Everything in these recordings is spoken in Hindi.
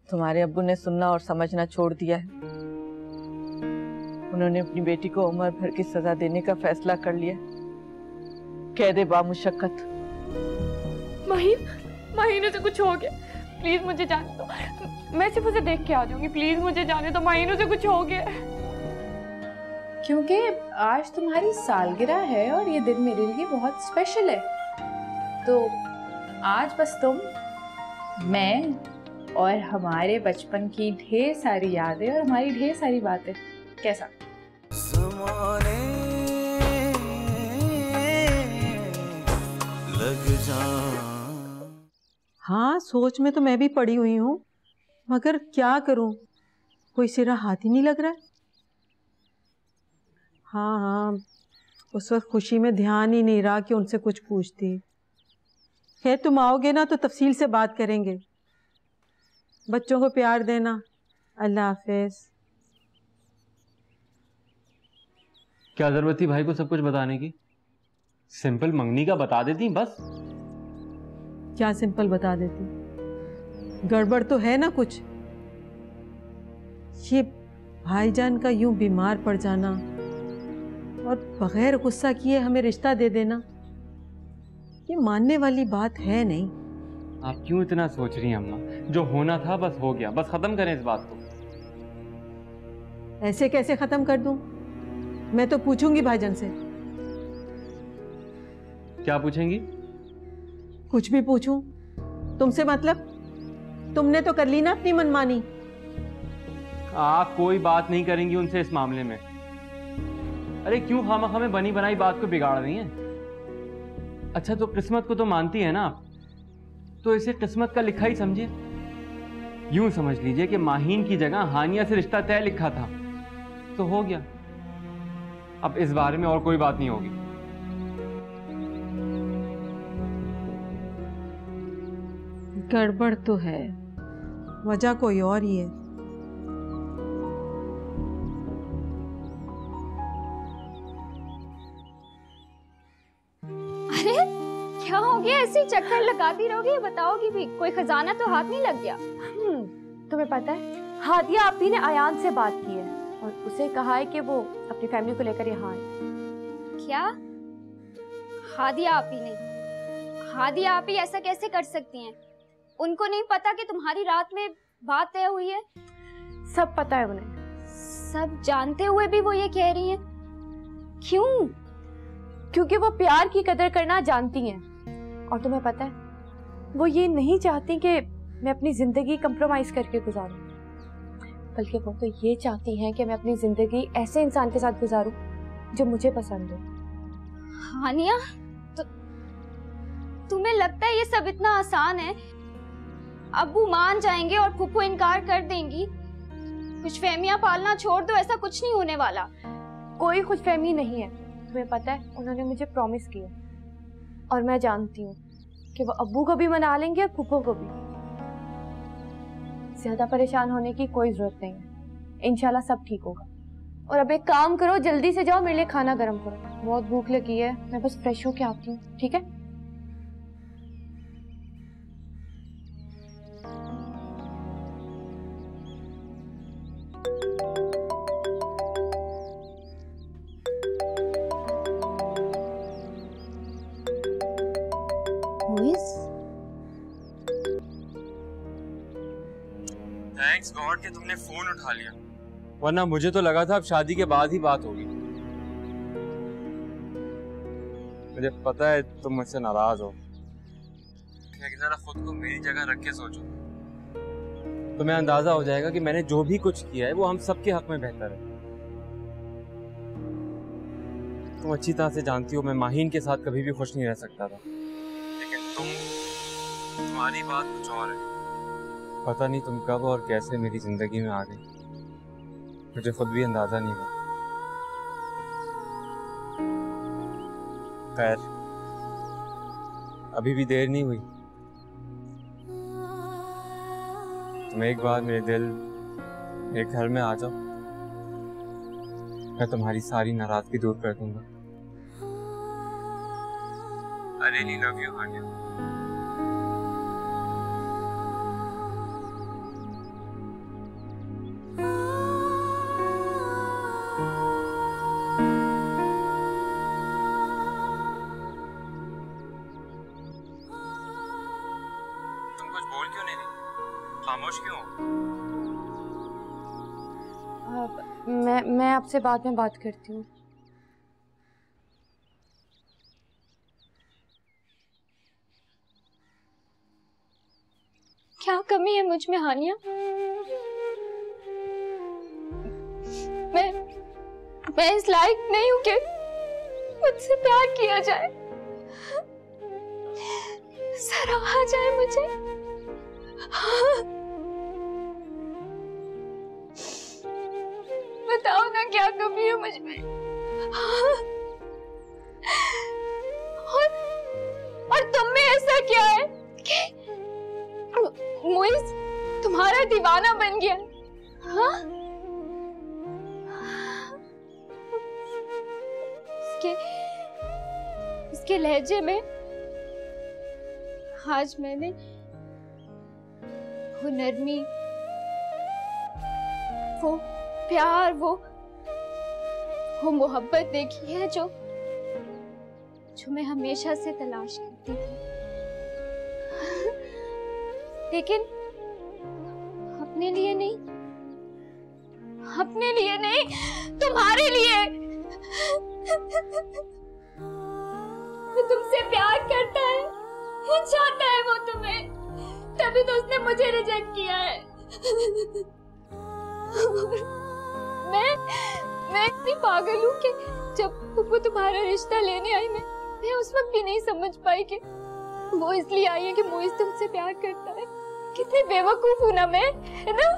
तुम्हारे अब्बू ने सुनना और समझना छोड़ दिया है। उन्होंने अपनी बेटी को उम्र भर की सजा देने का फैसला कर लिया। कैदे बामुशक्कत। महीनों से कुछ हो गया, प्लीज मुझे जाने दो। मैं सिर्फ उसे देख के आ जाऊंगी, प्लीज मुझे जाने दो। महीनों से कुछ हो गया। क्योंकि आज तुम्हारी सालगिरह है और ये दिन मेरे लिए बहुत स्पेशल है, तो आज बस तुम, मैं और हमारे बचपन की ढेर सारी यादें और हमारी ढेर सारी बातें। कैसा? लग जा। हाँ, सोच में तो मैं भी पड़ी हुई हूँ, मगर क्या करूँ, कोई सिरा हाथ ही नहीं लग रहा है। हाँ, उस वक्त खुशी में ध्यान ही नहीं रहा कि उनसे कुछ पूछती। खैर, तुम आओगे ना तो तफसील से बात करेंगे। बच्चों को प्यार देना। अल्लाह हाफिज। क्या जरूरत थी भाई को सब कुछ बताने की? सिंपल मंगनी का बता देती बस। क्या सिंपल बता देती? गड़बड़ तो है ना कुछ। ये भाईजान का यूं बीमार पड़ जाना और बगैर गुस्सा किए हमें रिश्ता दे देना, ये मानने वाली बात है नहीं। आप क्यों इतना सोच रही हैं अम्मा? जो होना था बस हो गया, बस खत्म करें इस बात को। ऐसे कैसे खत्म कर दूं? मैं तो पूछूंगी भाईजान से। क्या पूछेंगी? कुछ भी पूछूं? तुमसे मतलब? तुमने तो कर ली ना अपनी मनमानी। आप कोई बात नहीं करेंगी उनसे इस मामले में। अरे क्यों खामखा में बनी बनाई बात को बिगाड़ रही हैं? अच्छा, तो किस्मत को तो मानती है ना आप, तो इसे किस्मत का लिखा ही समझिए। यूं समझ लीजिए कि माहीन की जगह हानिया से रिश्ता तय लिखा था, तो हो गया। अब इस बारे में और कोई बात नहीं होगी। गड़बड़ तो है, वजह कोई और ही है। अरे क्या हो गया? ऐसे ही चक्कर लगाती रहोगी, बताओगी भी? कोई खजाना तो हाथ नहीं लग गया? तुम्हें पता है, हादिया आपी ने अयान से बात की है और उसे कहा है कि वो अपनी फैमिली को लेकर यहाँ आए। क्या? हादिया आपी ने? हादिया आपी ऐसा कैसे कर सकती हैं? उनको नहीं पता कि तुम्हारी रात में बात तय हुई है? सब पता है उन्हें। सब जानते हुए भी वो ये कह रही हैं? क्यों? क्योंकि वो प्यार की कदर करना जानती हैं और तुम्हें पता है, वो ये नहीं चाहती कि मैं अपनी जिंदगी कंप्रोमाइज करके गुजारूं, बल्कि वो तो ये चाहती हैं कि मैं अपनी जिंदगी ऐसे इंसान के साथ गुजारूं जो मुझे पसंद हो। हानिया, तो तुम्हें लगता है ये सब इतना आसान है? अब्बू मान जाएंगे और फूफू इनकार कर देंगी। कुछ फहमियां पालना छोड़ दो, ऐसा कुछ नहीं होने वाला। कोई कुछ फहमी नहीं है। तुम्हें पता है, उन्होंने मुझे प्रॉमिस किया और मैं जानती हूँ कि वो अब्बू को भी मना लेंगे और फूफू को भी। ज्यादा परेशान होने की कोई जरूरत नहीं है, इंशाल्लाह सब ठीक होगा। और अब एक काम करो, जल्दी से जाओ, मेरे लिए खाना गर्म करो, बहुत भूख लगी है। मैं बस फ्रेश होके आती हूँ, ठीक है? थैंक्स गॉड कि तुमने फोन उठा लिया, वरना मुझे तो लगा था अब शादी के बाद ही बात होगी। मुझे पता है तुम मुझसे नाराज हो, लेकिन जरा खुद को मेरी जगह रख के सोचो, तुम्हें अंदाजा हो जाएगा कि मैंने जो भी कुछ किया है वो हम सबके हक में बेहतर है। तुम अच्छी तरह से जानती हो मैं माहीन के साथ कभी भी खुश नहीं रह सकता था, लेकिन तुम्हारी बात कुछ और है। पता नहीं तुम कब और कैसे मेरी जिंदगी में आ गई, मुझे खुद भी अंदाजा नहीं हुआ। खैर, अभी भी देर नहीं हुई। तुम एक बार मेरे दिल, मेरे घर में आ जाओ, मैं तुम्हारी सारी नाराजगी दूर कर दूंगा। I really love you, Hania. कुछ बोल क्यों नहीं रही? खामोश क्यों? मैं आपसे बाद में बात करती हूँ। क्या कमी है मुझ में हानिया? मैं इस लायक नहीं हूँ कि मुझसे प्यार किया जाए, सराहा जाए मुझे। बताओ ना क्या कमी है मुझ में? और तुम में ऐसा क्या है कि मुइज़ तुम्हारा दीवाना बन गया? हाँ? इसके लहजे में आज मैंने वो नरमी, वो प्यार, वो मोहब्बत देखी है जो मैं हमेशा से तलाश करती थी। लेकिन अपने लिए नहीं, अपने लिए नहीं, तुम्हारे लिए। वो तुमसे प्यार करता है, वो चाहता है वो तुम्हें, तभी तो उसने मुझे रिजेक्ट किया है। मैं इतनी पागल हूँ कि जब वो तुम्हारा रिश्ता लेने आई, मैं उस वक्त भी नहीं समझ पाई कि वो इसलिए आई है कि मुइज़ तुमसे प्यार करता है। कितनी बेवकूफ हूँ ना मैं, है ना?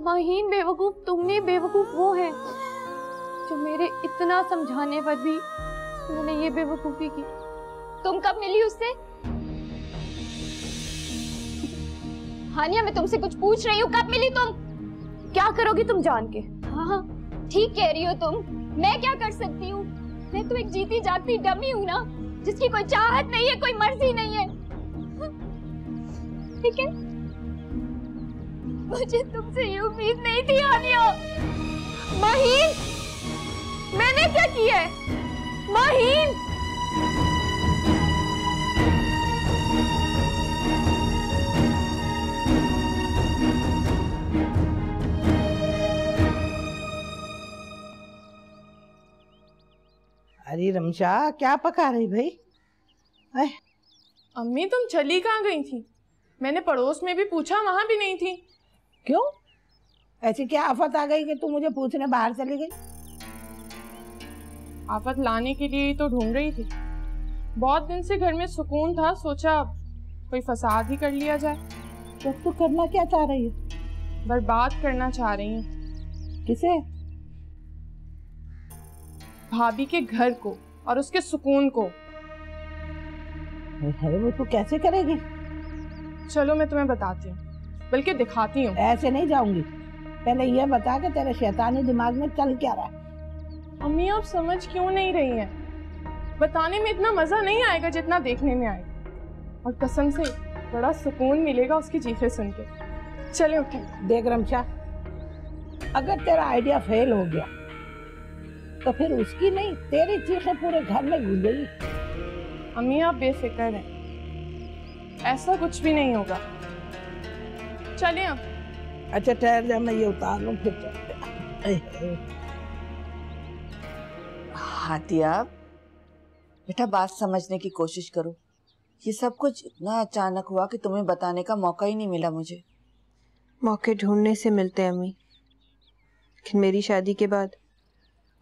माहीन बेवकूफ तुम नहीं, बेवकूफ वो है जो मेरे इतना समझाने पर भी उन्होंने ये बेवकूफी की। तुम कब मिली उससे? हानिया, मैं तुमसे कुछ पूछ रही हूँ, कब मिली तुम? क्या करोगी तुम जान के? हाँ, ठीक कह रही हो तुम। मैं क्या कर सकती हूँ? मैं तो एक जीती जागती डमी हूँ ना, जिसकी कोई चाहत नहीं है, कोई मर्जी नहीं है। लेकिन मुझे तुमसे ये उम्मीद नहीं थी हानिया। माहीन, मैंने क्या किया है? माहीन, अरे रमशा, क्या पका रही भाई? अम्मी तुम चली कहाँ गई थी? मैंने पड़ोस में भी पूछा, वहां भी नहीं थी। क्यों? ऐसी क्या आफत आ गई कि तू मुझे पूछने बाहर चली गई? आफत लाने के लिए ही तो ढूंढ रही थी। बहुत दिन से घर में सुकून था, सोचा कोई फसाद ही कर लिया जाए। तो तू करना क्या चाह रही है? बर्बाद करना चाह रही हूँ। किसे? भाभी के घर को और उसके सुकून को। है वो तू कैसे करेगी? चलो मैं तुम्हें बताती हूँ, बल्कि दिखाती हूँ। ऐसे नहीं जाऊंगी, पहले ये बता कि तेरे शैतानी दिमाग में चल क्या रहा है? अम्मी आप समझ क्यों नहीं रही हैं? बताने में इतना मजा नहीं आएगा जितना देखने में आएगा, और कसम से बड़ा सुकून मिलेगा उसकी चीखें सुन के। चले उठे। देख रमशा, अगर तेरा आइडिया फेल हो गया तो फिर उसकी नहीं तेरी चीखें पूरे घर में गूंजेगी। अम्मी आप बेफिक्र हैं, ऐसा कुछ भी नहीं होगा। चलें अब। अच्छा ठहर जा, मैं ये उतार लूं फिर चलते। हातिया बेटा, बात समझने की कोशिश करो। ये सब कुछ इतना अचानक हुआ कि तुम्हें बताने का मौका ही नहीं मिला मुझे। मौके ढूंढने से मिलते हैं अम्मी, लेकिन मेरी शादी के बाद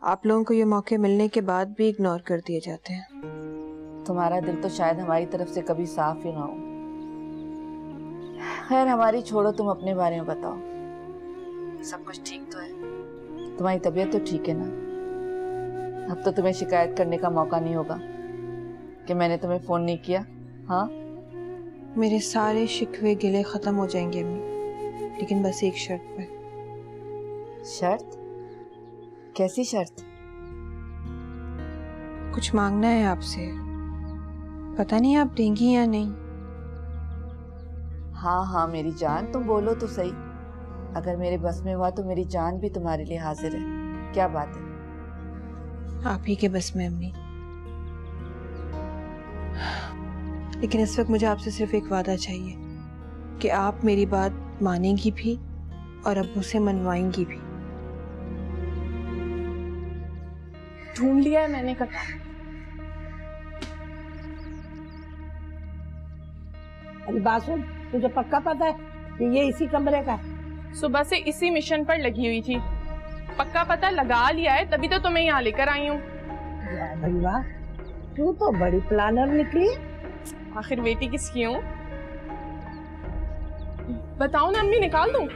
आप लोगों को ये मौके मिलने के बाद भी इग्नोर कर दिए जाते हैं। तुम्हारा दिल तो शायद हमारी तरफ से कभी साफ ही ना हो। खैर हमारी छोड़ो, तुम अपने बारे में बताओ। सब कुछ ठीक तो है? तुम्हारी तबीयत तो ठीक है ना? अब तो तुम्हें शिकायत करने का मौका नहीं होगा कि मैंने तुम्हें फोन नहीं किया। हाँ, मेरे सारे शिकवे गिले खत्म हो जाएंगे अम्मी, लेकिन बस एक शर्त पे। शर्त? कैसी शर्त? कुछ मांगना है आपसे, पता नहीं आप देंगी या नहीं। हाँ हाँ मेरी जान, तुम बोलो तो सही। अगर मेरे बस में हुआ तो मेरी जान भी तुम्हारे लिए हाजिर है। क्या बात है? आप ही के बस में अम्मी। लेकिन इस वक्त मुझे आपसे सिर्फ एक वादा चाहिए कि आप मेरी बात मानेंगी भी और अब्बू से मनवाएंगी भी। ढूंढ लिया है मैंने कहा। अरे बात सुन, तुझे पक्का पता है कि ये इसी कमरे का है? सुबह से इसी मिशन पर लगी हुई थी, पक्का पता लगा लिया है, तभी तो तुम्हें यहाँ लेकर आई हूँ। वाह भाई वाह, तू तो बड़ी प्लानर निकली। आखिर बेटी किसकी हूँ? बताओ ना अम्मी, निकाल दूँ?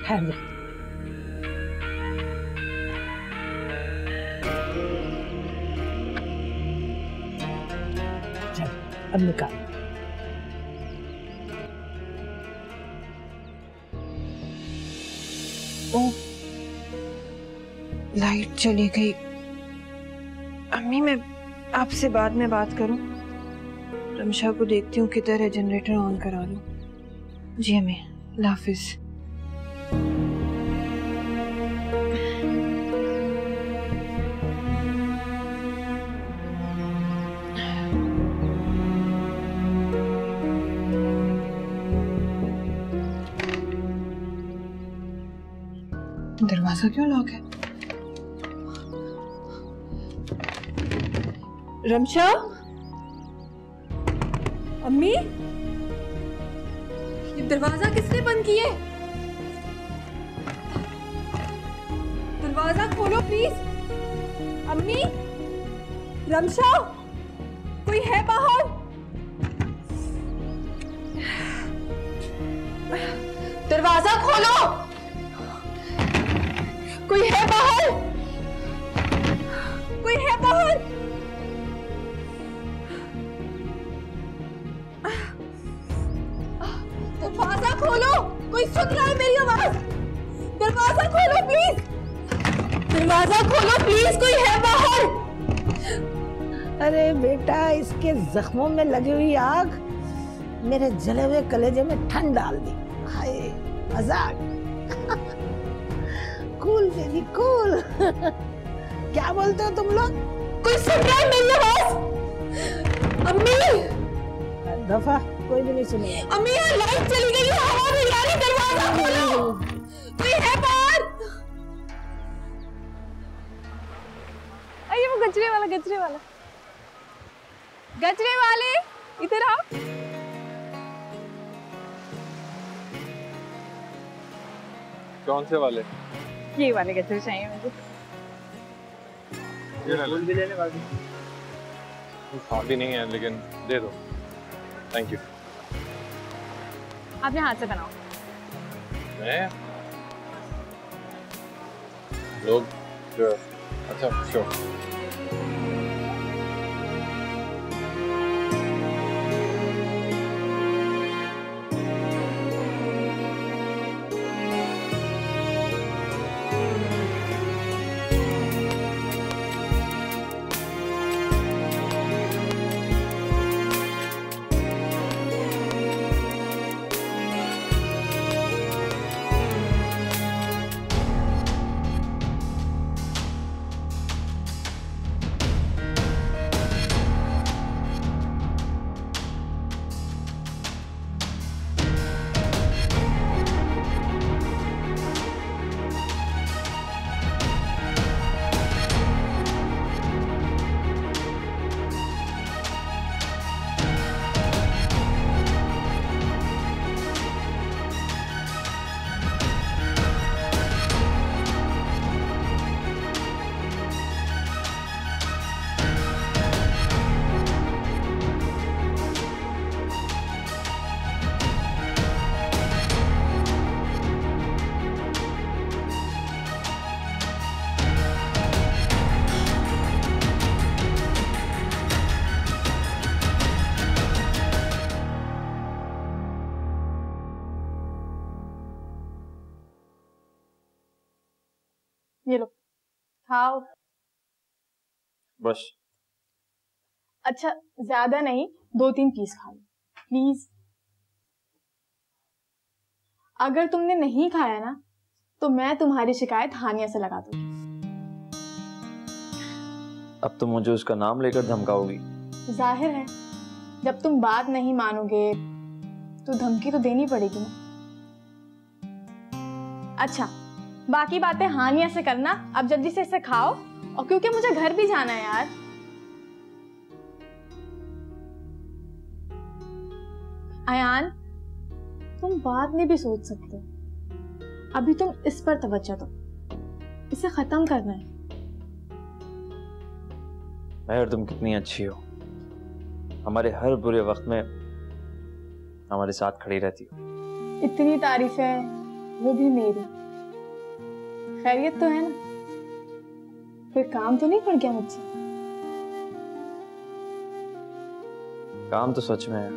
ठहर। चल अब निकाल। ओ, लाइट चली गई। अम्मी मैं आपसे बाद में बात करूं? रमशा को देखती हूँ किधर है, जनरेटर ऑन करा लूं। जी अम्मी, अल्लाह हाफिज। दरवाजा क्यों लॉक है? रमशा, अम्मी, ये दरवाजा किसने बंद किया है? दरवाजा खोलो प्लीज। अम्मी, रमशा, कोई है बाहर? दरवाजा खोलो, कोई है बाहर? कोई है बाहर? दरवाजा खोलो, कोई सुन रहा है मेरी आवाज? दरवाजा खोलो प्लीज, दरवाजा खोलो प्लीज, कोई है बाहर? अरे बेटा, इसके जख्मों में लगी हुई आग मेरे जले हुए कलेजे में ठंड डाल दी। हाय मजाक। Cool baby cool. क्या बोलते हो तुम लोग? कोई सुन रहा है मेरी आवाज? अम्मी, दफा कोई भी नहीं सुनेगा। अम्मी यहाँ लाइट चली गई, हवा नहीं आ रही, दरवाजा खोलो, कोई है बाहर? अरे वो गजरे वाला, गजरे वाला, गजरे वाले इधर आओ। कौन से वाले? ये वाले गजरे चाहिए मुझे। फूल भी लेने वाले? खाती नहीं है लेकिन दे दो। Thank you. आप यहाँ हाथ से बनाओ। मैं लोग अच्छा श्योर। ये लो, खाओ। बस। अच्छा ज्यादा नहीं, 2-3 पीस खा लो प्लीज। अगर तुमने नहीं खाया ना तो मैं तुम्हारी शिकायत हानिया से लगा दूंगी। अब तो मुझे उसका नाम लेकर धमकाओगी? जाहिर है, जब तुम बात नहीं मानोगे तो धमकी तो देनी पड़ेगी ना। अच्छा, बाकी बातें हानिया से करना, अब जल्दी से इसे खाओ, और क्योंकि मुझे घर भी जाना है यार। अयान, तुम बाद में भी सोच सकते हो, अभी तुम इस पर तवज्जो दो, इसे खत्म करना है। महर, तुम कितनी अच्छी हो, हमारे हर बुरे वक्त में हमारे साथ खड़ी रहती हो। इतनी तारीफें, वो भी मेरी। खैरियत तो है ना? फिर काम तो नहीं पड़ गया मुझसे? काम तो सच में है,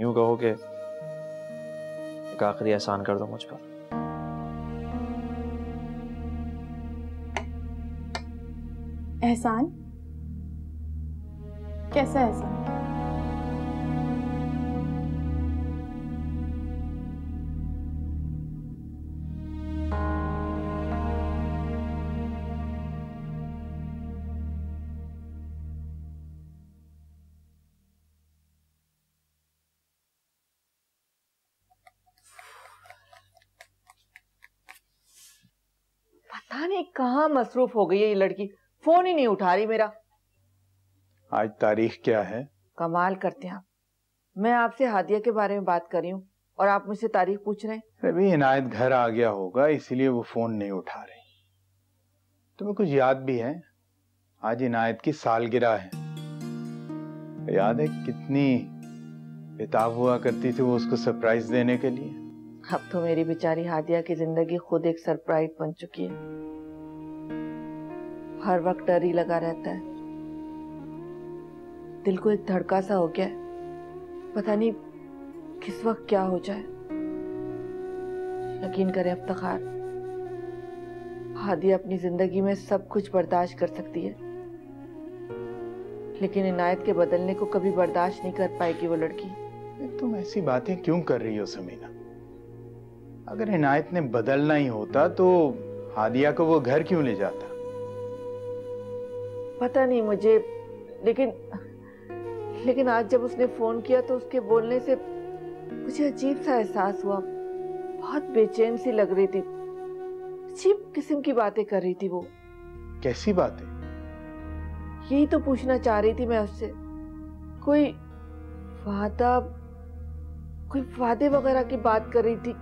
यूं कहो कि एक आखिरी एहसान कर दो मुझ पर। एहसान? कैसा एहसान? पता नहीं कहाँ मसरूफ हो गई है ये लड़की, फोन ही नहीं उठा रही मेरा। आज तारीख क्या है? कमाल करते हैं आप, मैं आपसे हादिया के बारे में बात कर रही हूँ और आप मुझसे तारीख पूछ रहे हैं। अभी इनायत घर आ गया होगा, इसलिए वो फोन नहीं उठा रही। तुम्हें कुछ याद भी है? आज इनायत की सालगिरह है। याद है कितनी बेताब हुआ करती थी वो उसको सरप्राइज देने के लिए? अब तो मेरी बेचारी हादिया की जिंदगी खुद एक सरप्राइज बन चुकी है। हर वक्त डर ही लगा रहता है, दिल को एक धड़का सा हो गया है, पता नहीं किस वक्त क्या हो जाए। यकीन करें इफ्तिखार, हादिया अपनी जिंदगी में सब कुछ बर्दाश्त कर सकती है, लेकिन इनायत के बदलने को कभी बर्दाश्त नहीं कर पाएगी वो लड़की। तुम ऐसी बातें क्यों कर रही हो समीना? अगर इनायत ने बदलना ही होता तो हादिया को वो घर क्यों ले जाता? पता नहीं मुझे, लेकिन आज जब उसने फोन किया तो उसके बोलने से मुझे अजीब सा एहसास हुआ। बहुत बेचैन सी लग रही थी, अजीब किस्म की बातें कर रही थी वो। कैसी बातें? यही तो पूछना चाह रही थी मैं उससे। कोई वादे वगैरह की बात कर रही थी,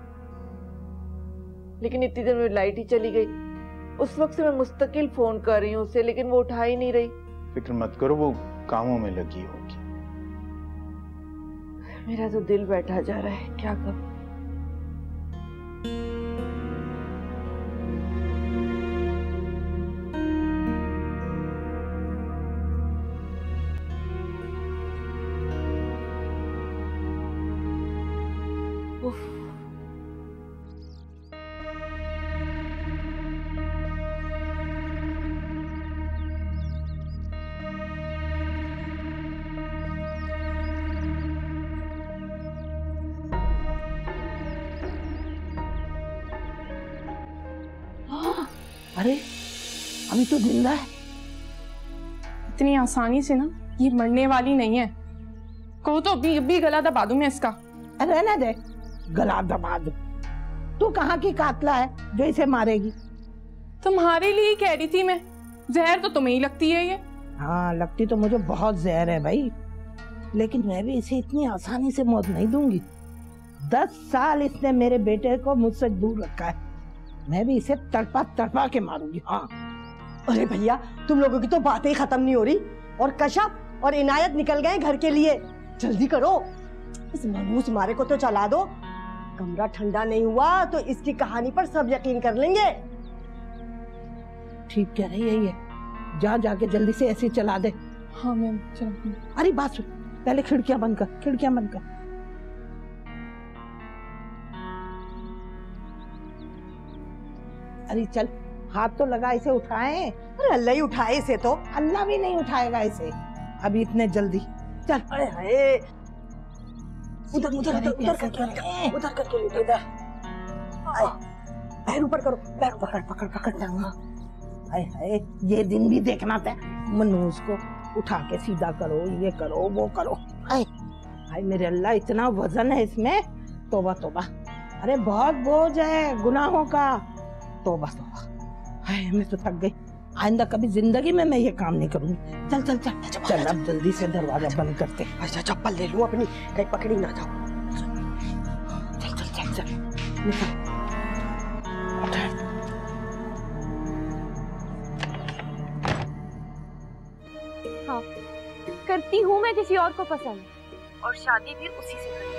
लेकिन इतनी देर में लाइट ही चली गई। उस वक्त से मैं मुस्तकिल फोन कर रही हूँ उसे, लेकिन वो उठा ही नहीं रही। फिक्र मत करो, वो कामों में लगी होगी। मेरा तो दिल बैठा जा रहा है, क्या करूं? अरे अभी तो जिंदा है। इतनी आसानी से ना ये मरने वाली नहीं है। कहो तो अभी गला दबा दूं मैं इसका। अरे रहने दे, गला दबा दो। तू कहाँ की कातला है जो इसे मारेगी? तुम्हारे लिए ही कह रही थी मैं, जहर तो तुम्हें ही लगती है ये। हाँ लगती तो मुझे बहुत जहर है भाई, लेकिन मैं भी इसे इतनी आसानी से मौत नहीं दूंगी। 10 साल इसने मेरे बेटे को मुझसे दूर रखा है, मैं भी इसे तड़पा के मारूंगी। हाँ। अरे भैया तुम लोगों की तो बातें ही खत्म नहीं हो रही, और कश्यप और इनायत निकल गए घर के लिए। जल्दी करो, इस मनहूस मारे को तो चला दो। कमरा ठंडा नहीं हुआ तो इसकी कहानी पर सब यकीन कर लेंगे। ठीक कह रही है ये, जाके जल्दी से ऐसे चला दे। हाँ मैम चलो। अरे बात सुन, पहले खिड़कियां बंद कर, खिड़कियां बंद कर। अरे चल हाथ तो लगा, इसे उठाए। अरे अल्लाह ही उठाए इसे तो। अल्लाह भी नहीं उठाएगा इसे अभी इतने जल्दी। चल। अरे हाय, उधर करके इधर। पैर ऊपर करो, पैर पकड़ टांगा। हाय हाय, ये दिन भी देखना था मनहूस को। उठा के सीधा करो, ये करो, वो करो। आए आए मेरे अल्लाह, इतना वजन है इसमें, तौबा तौबा। अरे बहुत बोझ है गुनाहों का, तौबा तौबा। हाय मैं तो थक गई, आइंदा कभी जिंदगी में मैं ये काम नहीं करूंगी। चल चल चल चल, अब जल्दी से दरवाजा बंद करते। अच्छा चप्पल ले लूं अपनी, कहीं पकड़ी ना जाओ। चल चल चल चल निकल। हाँ, करती हूँ मैं किसी और को पसंद, और शादी भी उसी से करूँगी।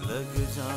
लग जा